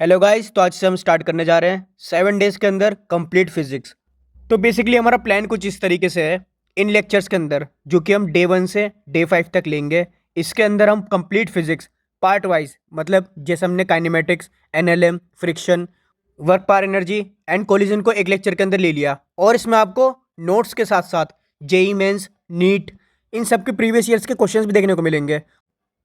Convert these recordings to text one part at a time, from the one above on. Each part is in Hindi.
हेलो गाइस, तो आज से हम स्टार्ट करने जा रहे हैं 7 डेज के अंदर कंप्लीट फिजिक्स। तो बेसिकली हमारा प्लान कुछ इस तरीके से है। इन लेक्चर्स के अंदर जो कि हम डे 1 से डे 5 तक लेंगे, इसके अंदर हम कंप्लीट फिजिक्स पार्ट वाइज, मतलब जैसे हमने kinematics, NLM, friction, work power energy and collision को एक लेक्चर के अंदर ले लिया, और इसमें आपको नोट्स के साथ साथ जेई मेंस, नीट, इन सब के प्रीवियस ईयर्स के क्वेश्चंस भी देखने को मिलेंगे।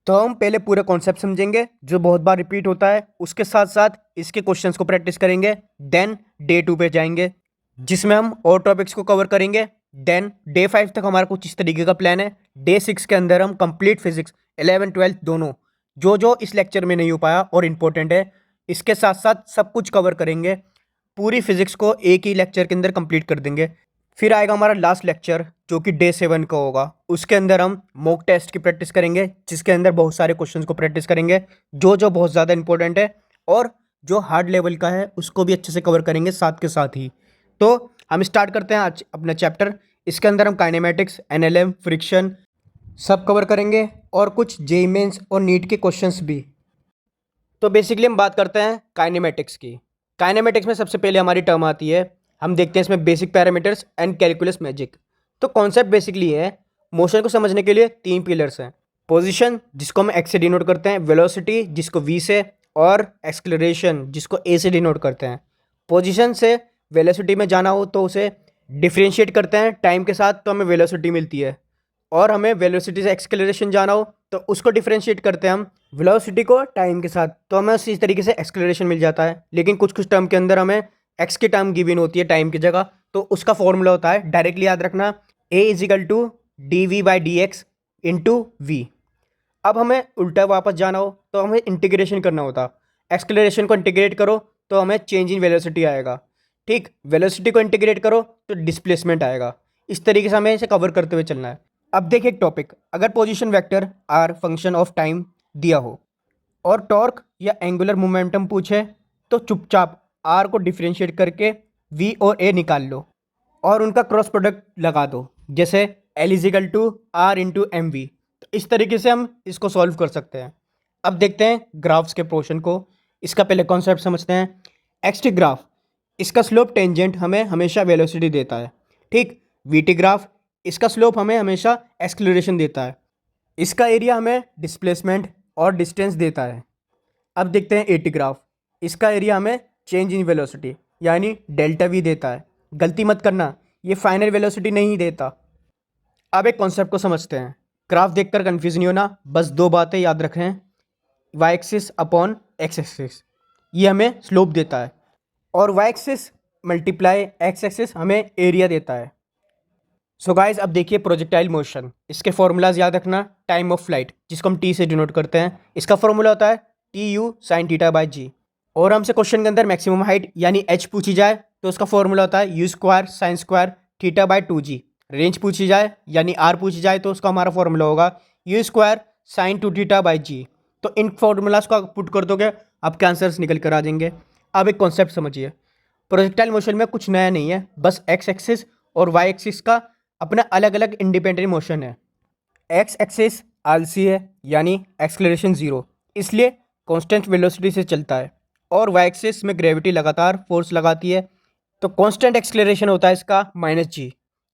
तो हम पहले पूरा कॉन्सेप्ट समझेंगे जो बहुत बार रिपीट होता है, उसके साथ साथ इसके क्वेश्चंस को प्रैक्टिस करेंगे। देन डे 2 पे जाएंगे जिसमें हम और टॉपिक्स को कवर करेंगे। देन डे 5 तक हमारा कुछ इस तरीके का प्लान है। डे 6 के अंदर हम कंप्लीट फिजिक्स 11th 12th दोनों, जो जो इस लेक्चर में नहीं हो पाया और इम्पोर्टेंट है, इसके साथ साथ सब कुछ कवर करेंगे। पूरी फिजिक्स को एक ही लेक्चर के अंदर कंप्लीट कर देंगे। फिर आएगा हमारा लास्ट लेक्चर जो कि डे 7 का होगा। उसके अंदर हम मॉक टेस्ट की प्रैक्टिस करेंगे, जिसके अंदर बहुत सारे क्वेश्चंस को प्रैक्टिस करेंगे जो जो बहुत ज़्यादा इंपॉर्टेंट है, और जो हार्ड लेवल का है उसको भी अच्छे से कवर करेंगे साथ के साथ ही। तो हम स्टार्ट करते हैं आज अपना चैप्टर। इसके अंदर हम काइनेमेटिक्स, एनएलएम, फ्रिक्शन सब कवर करेंगे, और कुछ जेईई मेंस और नीट के क्वेश्चंस भी। तो बेसिकली हम बात करते हैं काइनेमेटिक्स की। काइनेमेटिक्स में सबसे पहले हमारी टर्म आती है, हम देखते हैं इसमें basic parameters and calculus magic. तो कॉन्सेप्ट बेसिकली है, मोशन को समझने के लिए 3 पिलर्स हैं। पोजीशन, जिसको हम एक्स से डिनोट करते हैं, वेलोसिटी जिसको वी से, और एक्सक्लरेशन जिसको ए से डिनोट करते हैं। पोजीशन से वेलोसिटी में जाना हो तो उसे डिफ्रेंशिएट करते हैं टाइम के साथ, तो हमें वेलोसिटी मिलती है। और हमें वेलोसिटी से एक्सक्लरेशन जाना हो तो उसको डिफ्रेंशिएट करते हैं हम वेलोसिटी को टाइम के साथ, तो हमें उसी तरीके से एक्सक्लरेशन मिल जाता है। लेकिन कुछ कुछ टर्म के अंदर हमें एक्स की टर्म गिवन होती है टाइम की जगह, तो उसका फॉर्मूला होता है, डायरेक्टली याद रखना, a is equal to d v by d x into v. अब हमें उल्टा वापस जाना हो तो हमें इंटीग्रेशन करना होता। एक्सक्लरेशन को इंटीग्रेट करो तो हमें चेंज इन वेलोसिटी आएगा। ठीक, वेलोसिटी को इंटीग्रेट करो तो डिस्प्लेसमेंट आएगा। इस तरीके से हमें इसे कवर करते हुए चलना है। अब देखिए एक टॉपिक, अगर position vector R function of time दिया हो और टॉर्क या एंगुलर मोमेंटम पूछे, तो चुपचाप आर को डिफरेंशिएट करके वी और ए निकाल लो और उनका क्रॉस प्रोडक्ट लगा दो, जैसे L is equal to R into M V. तो इस तरीके से हम इसको सॉल्व कर सकते हैं। अब देखते हैं ग्राफ्स के पोर्शन को। इसका पहले कॉन्सेप्ट समझते हैं। एक्स टी ग्राफ, इसका स्लोप टेंजेंट हमें हमेशा वेलोसिटी देता है। ठीक, वी टी ग्राफ, इसका स्लोप हमें हमेशा एक्सक्लरेशन देता है। इसका एरिया हमें डिस्प्लेसमेंट और डिस्टेंस देता है। अब देखते हैं ए टी ग्राफ, इसका एरिया हमें चेंज इन वेलोसिटी यानी डेल्टा वी देता है। गलती मत करना, ये फाइनल वेलोसिटी नहीं देता। अब एक कॉन्सेप्ट को समझते हैं। ग्राफ देखकर कंफ्यूज नहीं होना, बस 2 बातें याद रखें, Y axis upon X axis ये हमें स्लोप देता है, और Y axis multiply X axis हमें एरिया देता है। सो गाइज, अब देखिए प्रोजेक्टाइल मोशन, इसके फॉर्मूलाज याद रखना। टाइम ऑफ फ्लाइट, जिसको हम टी से डिनोट करते हैं, इसका फॉर्मूला होता है t u sine theta by g. और हमसे क्वेश्चन के अंदर मैक्सिमम हाइट यानी एच पूछी जाए तो उसका फॉर्मूला होता है you square sine square theta by 2g। Range पूछी जाए यानी आर पूछी जाए तो उसका हमारा फॉर्मूला होगा u square sine 2 theta by g. तो इन फॉर्मूलाज को पुट कर दोगे, आपके आंसर्स निकल कर आ जाएंगे। अब एक कॉन्सेप्ट समझिए, प्रोजेक्टाइल मोशन में कुछ नया नहीं है, बस एक्स एक्सिस और वाई एक्सिस का अपना अलग अलग इंडिपेंडेंट मोशन है। एक्स एक्सिस आलसी है यानी एक्सक्लरेशन 0, इसलिए कांस्टेंट वेलोसिटी से चलता है, और वाई एक्सिस में ग्रेविटी लगातार फोर्स लगाती है, तो कांस्टेंट एक्सक्लरेशन होता है इसका -g।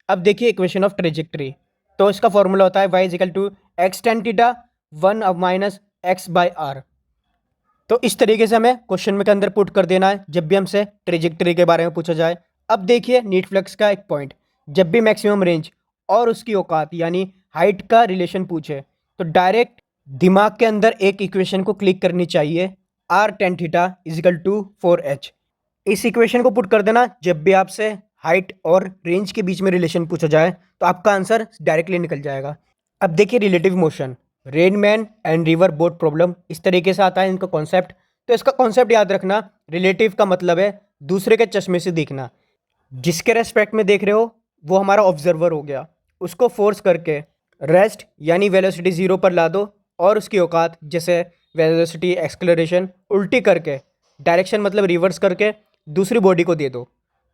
अब देखिए इक्वेशन ऑफ ट्रेजेक्टरी, तो इसका फॉर्मूला होता है y is equal to X tan theta 1 अब माइनस एक्स बाई आर। तो इस तरीके से हमें क्वेश्चन में के अंदर पुट कर देना है जब भी हमसे ट्रेजेक्टरी के बारे में पूछा जाए। अब देखिए नीट फ्लक्स का एक पॉइंट, जब भी मैक्सिमम रेंज और उसकी औकात यानी हाइट का रिलेशन पूछे तो डायरेक्ट दिमाग के अंदर एक इक्वेशन को क्लिक करनी चाहिए, R tan theta is equal to 4h। इस इक्वेशन को पुट कर देना जब भी आपसे हाइट और रेंज के बीच में रिलेशन पूछा जाए, तो आपका आंसर डायरेक्टली निकल जाएगा। अब देखिए relative motion, Rain Man and river boat problem, इस तरीके से आता है इनका कॉन्सेप्ट। तो इसका कॉन्सेप्ट याद रखना, रिलेटिव का मतलब है दूसरे के चश्मे से देखना। जिसके रेस्पेक्ट में देख रहे हो वो हमारा ऑब्जर्वर हो गया, उसको फोर्स करके रेस्ट यानी वेलोसिटी 0 पर ला दो, और उसकी औकात जैसे वेलोसिटी एक्सक्लरेशन उल्टी करके, डायरेक्शन मतलब रिवर्स करके दूसरी बॉडी को दे दो।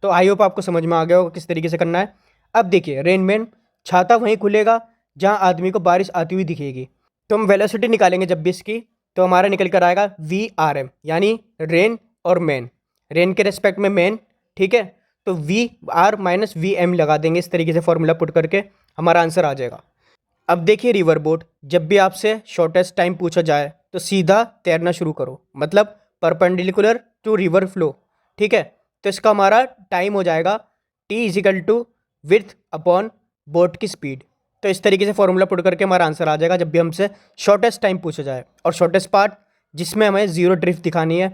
तो आई होप आपको समझ में आ गया होगा किस तरीके से करना है। अब देखिए रेनमैन, छाता वहीं खुलेगा जहाँ आदमी को बारिश आती हुई दिखेगी, तो हम वेलोसिटी निकालेंगे जब भी इसकी, तो हमारा निकल कर आएगा VRM, यानी रेन और मेन, रेन के रेस्पेक्ट में मेन, ठीक है। तो VR माइनस VM लगा देंगे, इस तरीके से फॉर्मूला पुट करके हमारा आंसर आ जाएगा। अब देखिए रिवर बोट, जब भी आपसे शॉर्टेस्ट टाइम पूछा जाए तो सीधा तैरना शुरू करो, मतलब परपेंडिकुलर टू रिवर फ्लो, ठीक है। तो इसका हमारा टाइम हो जाएगा T is equal to width upon boat की स्पीड। तो इस तरीके से फॉर्मूला पुट करके हमारा आंसर आ जाएगा जब भी हमसे शॉर्टेस्ट टाइम पूछा जाए। और शॉर्टेस्ट पार्ट जिसमें हमें जीरो ड्रिफ्ट दिखानी है,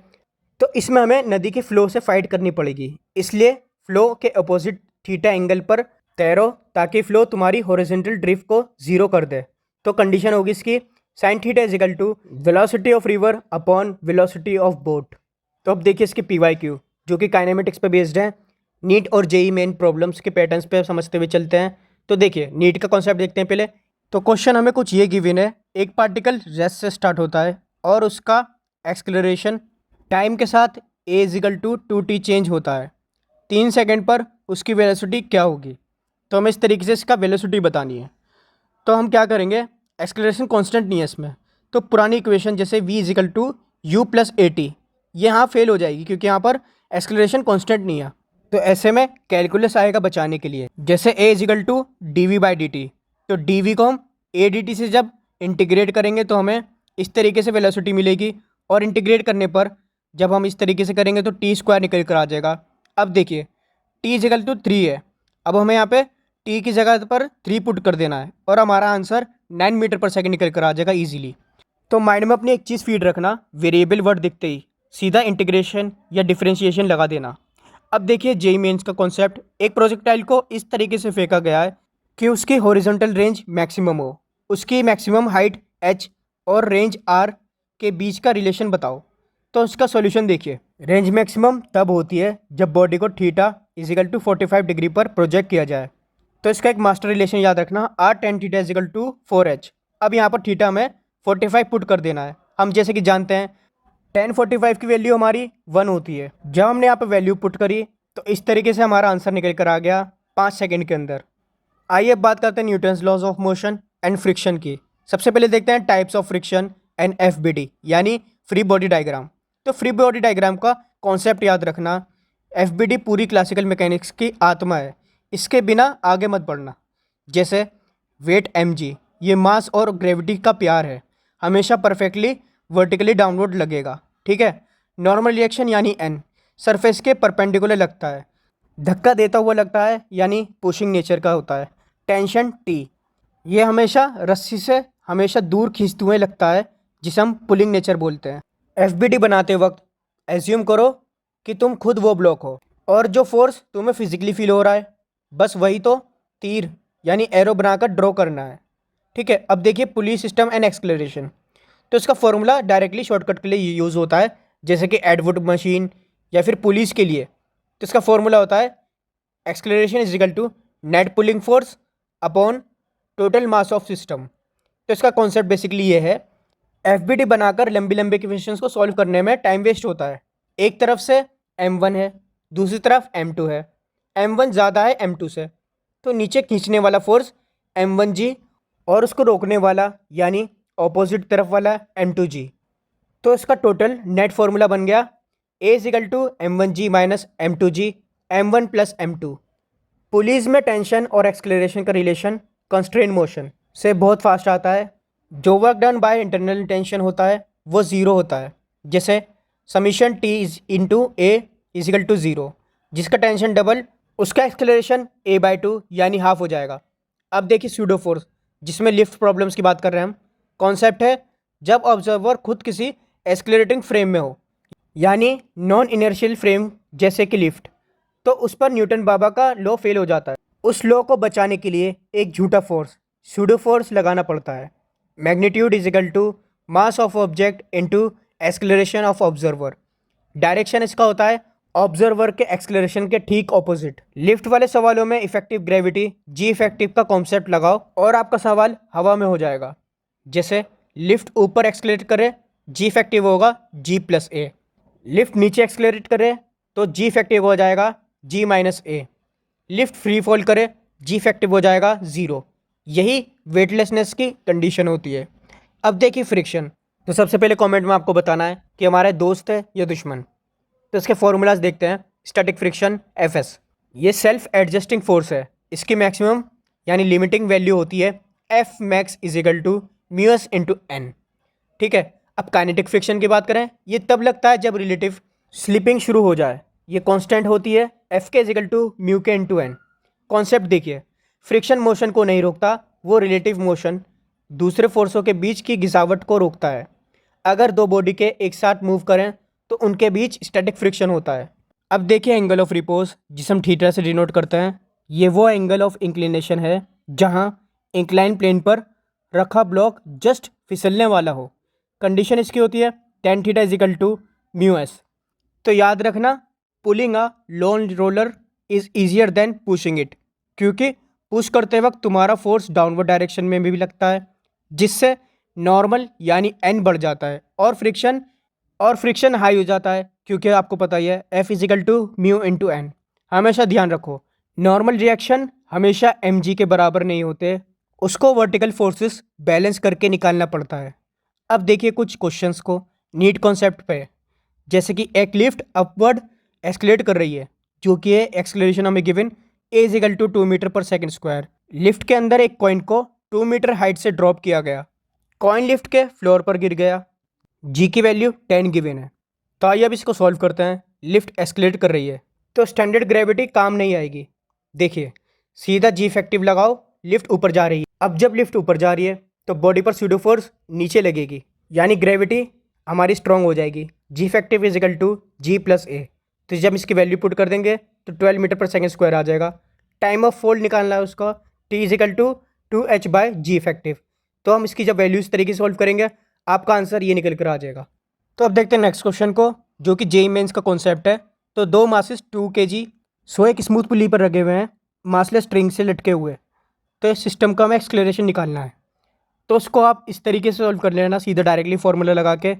तो इसमें हमें नदी के फ्लो से फाइट करनी पड़ेगी, इसलिए फ्लो के अपोजिट थीटा एंगल पर तैरो ताकि फ्लो तुम्हारी हॉरिजॉन्टल ड्रिफ्ट को जीरो कर दे। तो कंडीशन होगी इसकी sine theta is equal to velocity of river upon velocity of boat. तो अब देखिए इसकी PYQ जो कि काइनेमेटिक्स पे बेस्ड है, नीट और जेई मेन प्रॉब्लम्स के पैटर्न्स पे समझते हुए चलते हैं। तो देखिए नीट का कॉन्सेप्ट देखते हैं पहले। तो क्वेश्चन हमें कुछ ये गिवन है, एक पार्टिकल रेस्ट से स्टार्ट होता है और उसका एक्सक्लरेशन टाइम के साथ a is equal to 2t change होता है, 3 सेकंड पर उसकी वेलोसिटी क्या होगी। तो हमें इस तरीके से इसका वेलोसिटी बतानी है। तो हम क्या करेंगे, एक्सक्लरेशन कांस्टेंट नहीं है इसमें, तो पुरानी इक्वेशन जैसे v is equal to U plus AT ये यहाँ फेल हो जाएगी क्योंकि यहाँ पर एक्सक्लरेशन कांस्टेंट नहीं है। तो ऐसे में कैलकुलस आएगा बचाने के लिए, जैसे a इजिकल टू dv/dt, तो dv को हम ADT से जब इंटीग्रेट करेंगे तो हमें इस तरीके से वेलोसिटी मिलेगी, और इंटीग्रेट करने पर जब हम इस तरीके से करेंगे तो t² निकल कर आ जाएगा। अब देखिए t इजिकल टू 3 है, अब हमें यहाँ पे t की जगह पर 3 पुट कर देना है और हमारा आंसर 9 मीटर पर सेकंड निकल कर आ जाएगा ईजिली। तो माइंड में अपनी एक चीज़ फीड रखना, वेरिएबल वर्ड दिखते ही सीधा इंटीग्रेशन या डिफरेंशिएशन लगा देना। अब देखिए जेई मेंस का कॉन्सेप्ट, एक प्रोजेक्टाइल को इस तरीके से फेंका गया है कि उसकी हॉरिजॉन्टल रेंज मैक्सिमम हो, उसकी मैक्सिमम हाइट h और रेंज r के बीच का रिलेशन बताओ। तो उसका सॉल्यूशन देखिए, रेंज मैक्सिमम तब होती है जब बॉडी को थीटा इजिकल टू 45 डिग्री पर प्रोजेक्ट किया जाए। तो इसका एक मास्टर रिलेशन याद रखना, r tan theta is equal to 4h। अब यहाँ पर थीटा में 45 पुट कर देना है। हम जैसे कि जानते हैं tan 45 की वैल्यू हमारी 1 होती है। जब हमने यहाँ पर वैल्यू पुट करी तो इस तरीके से हमारा आंसर निकल कर आ गया 5 सेकेंड के अंदर। आइए अब बात करते हैं Newton's laws of motion and friction की। सबसे पहले देखते हैं types of friction and FBD यानी फ्री बॉडी डायग्राम। तो फ्री बॉडी डायग्राम का कॉन्सेप्ट याद रखना, FBD पूरी क्लासिकल मैकेनिक्स की आत्मा है, इसके बिना आगे मत बढ़ना। जैसे वेट mg, ये मास और ग्रेविटी का प्यार है, हमेशा परफेक्टली वर्टिकली डाउनवर्ड लगेगा, ठीक है। नॉर्मल रिएक्शन यानी n, सरफेस के परपेंडिकुलर लगता है, धक्का देता हुआ लगता है यानी पुशिंग नेचर का होता है। टेंशन T, ये हमेशा रस्सी से हमेशा दूर खींचते हुए लगता है जिसे हम पुलिंग नेचर बोलते हैं। FBD बनाते वक्त एज्यूम करो कि तुम खुद वो ब्लॉक हो और जो फोर्स तुम्हें फिजिकली फील हो रहा है बस वही तो तीर यानी एरो बनाकर ड्रॉ करना है, ठीक है। अब देखिए पुली सिस्टम एंड एक्सक्लरेशन, तो इसका फॉर्मूला डायरेक्टली शॉर्टकट के लिए यूज़ होता है, जैसे कि एडवुड मशीन या फिर पुलिस के लिए। तो इसका फॉर्मूला होता है acceleration is equal to net pulling force upon total mass of system. तो इसका कॉन्सेप्ट बेसिकली ये है, FBD बनाकर लंबी लंबी इक्वेशंस को सॉल्व करने में टाइम वेस्ट होता है। एक तरफ से M1 है, दूसरी तरफ M2 है, M1 ज़्यादा है M2 से, तो नीचे खींचने वाला फोर्स M1G और उसको रोकने वाला यानी ऑपोजिट तरफ वाला M2G। तो इसका टोटल नेट फॉर्मूला बन गया A is equal to M1G minus M2G M1 plus M2। Pulleys में टेंशन और एक्सक्लरेशन का रिलेशन कंस्ट्रेन मोशन से बहुत फास्ट आता है। जो work done by internal tension होता है वो ज़ीरो होता है, जैसे summation T is into A is equal to zero, जिसका टेंशन डबल उसका एक्सक्लरेशन A/2 यानी हाफ हो जाएगा। अब देखिए स्यूडो फोर्स, जिसमें लिफ्ट प्रॉब्लम्स की बात कर रहे हैं हम। कॉन्सेप्ट है जब ऑब्जर्वर खुद किसी एक्सक्लरेटिंग फ्रेम में हो यानी नॉन इनर्शियल फ्रेम जैसे कि लिफ्ट, तो उस पर न्यूटन बाबा का लॉ फेल हो जाता है। उस लॉ को बचाने के लिए एक झूठा फोर्स स्यूडो फोर्स लगाना पड़ता है। Magnitude is equal to mass of object into acceleration of observer. Direction इसका होता है ऑब्जर्वर के एक्सक्लरेशन के ठीक ऑपोजिट। लिफ्ट वाले सवालों में इफेक्टिव ग्रेविटी जी इफेक्टिव का कॉन्सेप्ट लगाओ और आपका सवाल हवा में हो जाएगा। जैसे लिफ्ट ऊपर एक्सक्लरेट करे, जी इफेक्टिव होगा G प्लस A। लिफ्ट नीचे एक्सक्लरेट करे तो जी इफेक्टिव हो जाएगा G minus A। Lift free fall करे, जी इफेक्टिव हो जाएगा 0। यही वेटलेसनेस की कंडीशन होती है। अब देखिए फ्रिक्शन, तो सबसे पहले कमेंट में आपको बताना है कि हमारे दोस्त है या दुश्मन। तो इसके फॉर्मूलाज देखते हैं। स्टैटिक फ्रिक्शन एफएस, ये सेल्फ एडजस्टिंग फोर्स है। इसकी मैक्सिमम यानी लिमिटिंग वैल्यू होती है F max is equal to mu S into N. ठीक है। अब काइनेटिक फ्रिक्शन की बात करें, ये तब लगता है जब रिलेटिव स्लिपिंग शुरू हो जाए। ये कांस्टेंट होती है एफ के इज इक्वल टू म्यू के इंटू एन। कॉन्सेप्ट देखिए, फ्रिक्शन मोशन को नहीं रोकता, वो रिलेटिव मोशन दूसरे फोर्सों के बीच की घिसावट को रोकता है। अगर दो बॉडी के एक साथ मूव करें तो उनके बीच स्टैटिक फ्रिक्शन होता है। अब देखिए एंगल ऑफ रिपोज, जिसे हम थीटा से डिनोट करते हैं। ये वो एंगल ऑफ इंक्लिनेशन है जहां इंक्लाइन प्लेन पर रखा ब्लॉक जस्ट फिसलने वाला हो। कंडीशन इसकी होती है tan theta is equal to mu S. तो याद रखना, pulling a lawn roller is easier than pushing it, क्योंकि पुश करते वक्त तुम्हारा फोर्स डाउनवर्ड डायरेक्शन में भी लगता है, जिससे नॉर्मल यानी एन बढ़ जाता है और फ्रिक्शन हाई हो जाता है, क्योंकि आपको पता ही है F is equal to mu into N. हमेशा ध्यान रखो, नॉर्मल रिएक्शन हमेशा एम जी के बराबर नहीं होते, उसको वर्टिकल फोर्सेस बैलेंस करके निकालना पड़ता है। अब देखिए कुछ क्वेश्चंस को नीट कॉन्सेप्ट पे, जैसे कि एक लिफ्ट अपवर्ड एक्सलेट कर रही है, जो कि है एक्सलेरेशन हमें given A is equal to 2 meter पर सेकंड स्क्वायर। लिफ्ट के अंदर एक कॉइन को 2 मीटर हाइट से ड्रॉप किया गया, कॉइन लिफ्ट के फ्लोर पर गिर गया, जी की वैल्यू 10 गिवन है। तो आइए अब इसको सॉल्व करते हैं। लिफ्ट एस्केलेट कर रही है तो स्टैंडर्ड ग्रेविटी काम नहीं आएगी। देखिए सीधा जी इफेक्टिव लगाओ, लिफ्ट ऊपर जा रही है। अब जब लिफ्ट ऊपर जा रही है तो बॉडी पर सूडो फोर्स नीचे लगेगी, यानी ग्रेविटी हमारी स्ट्रॉन्ग हो जाएगी। G effective is equal to g plus a. तो जब इसकी वैल्यू पुट कर देंगे तो 12 मीटर पर सेकंड स्क्वायर आ जाएगा। टाइम ऑफ फोल्ड निकालना है उसका, T is equal to 2h by G effective. तो हम इसकी जब वैल्यू इस तरीके से सॉल्व करेंगे, आपका आंसर ये निकल कर आ जाएगा। तो अब देखते हैं नेक्स्ट क्वेश्चन को, जो कि जेई मेंस का कॉन्सेप्ट है। तो दो मासेस 2 kg सो एक स्मूथ पुली पर रखे हुए हैं, मासलेस स्ट्रिंग से लटके हुए। तो इस सिस्टम का हमें एक्सक्लेरेशन निकालना है। तो उसको आप इस तरीके से सॉल्व कर लेना, सीधा डायरेक्टली फॉर्मूला लगा के,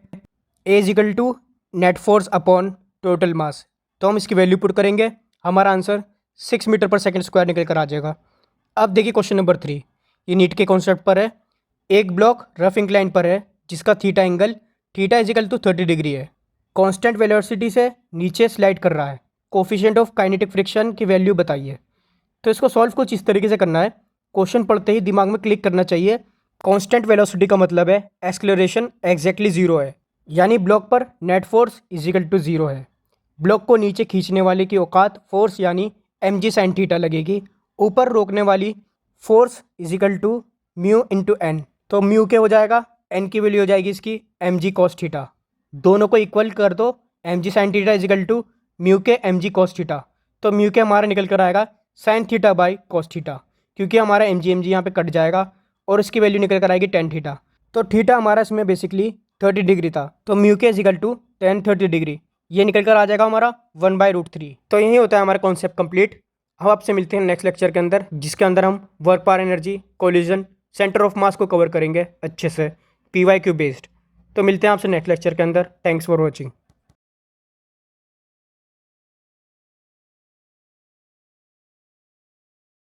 a is equal to net force upon total mass. तो हम इसकी वैल्यू पुट करेंगे, हमारा आंसर 6 मीटर पर सेकंड स्क्वायर निकल कर आ जाएगा। अब देखिए क्वेश्चन नंबर 3, ये नीट के कॉन्सेप्ट पर है। एक ब्लॉक रफ इंक्लाइन पर है जिसका theta angle theta is equal to 30 degree है, कांस्टेंट वेलोसिटी से नीचे स्लाइड कर रहा है। कोफिशिएंट ऑफ काइनेटिक फ्रिक्शन की वैल्यू बताइए। तो इसको सॉल्व कुछ इस तरीके से करना है, क्वेश्चन पढ़ते ही दिमाग में क्लिक करना चाहिए। कांस्टेंट वेलोसिटी का मतलब है एक्सलेरेशन एग्जैक्टली जीरो है, यानी ब्लॉक पर net force is equal to zero है। ब्लॉक को नीचे खींचने वाले की औकात फोर्स यानी एम जी साइन थीटा लगेगी, ऊपर रोकने वाली force is equal to mu into N. तो म्यू के हो जाएगा, एन की वैल्यू हो जाएगी इसकी एम जी कॉस थीटा। दोनों को इक्वल कर दो, M G sine theta is equal to mu K M G cos theta. तो म्यू के हमारा निकल कर आएगा sine theta by cos theta, क्योंकि हमारा एम जी यहाँ पे कट जाएगा और इसकी वैल्यू निकल कर आएगी टेन थीटा। तो थीटा हमारा इसमें बेसिकली 30 डिग्री था, तो म्यू के इजिकल टू टेन 30 डिग्री, ये निकल कर आ जाएगा हमारा 1/√3। तो यही होता है हमारा कॉन्सेप्ट कंप्लीट। हम आपसे मिलते हैं नेक्स्ट लेक्चर के अंदर, जिसके अंदर हम work power energy, collision, centre of mass को कवर करेंगे अच्छे से, PYQ बेस्ड। तो मिलते हैं आपसे नेक्स्ट लेक्चर के अंदर। Thanks for watching.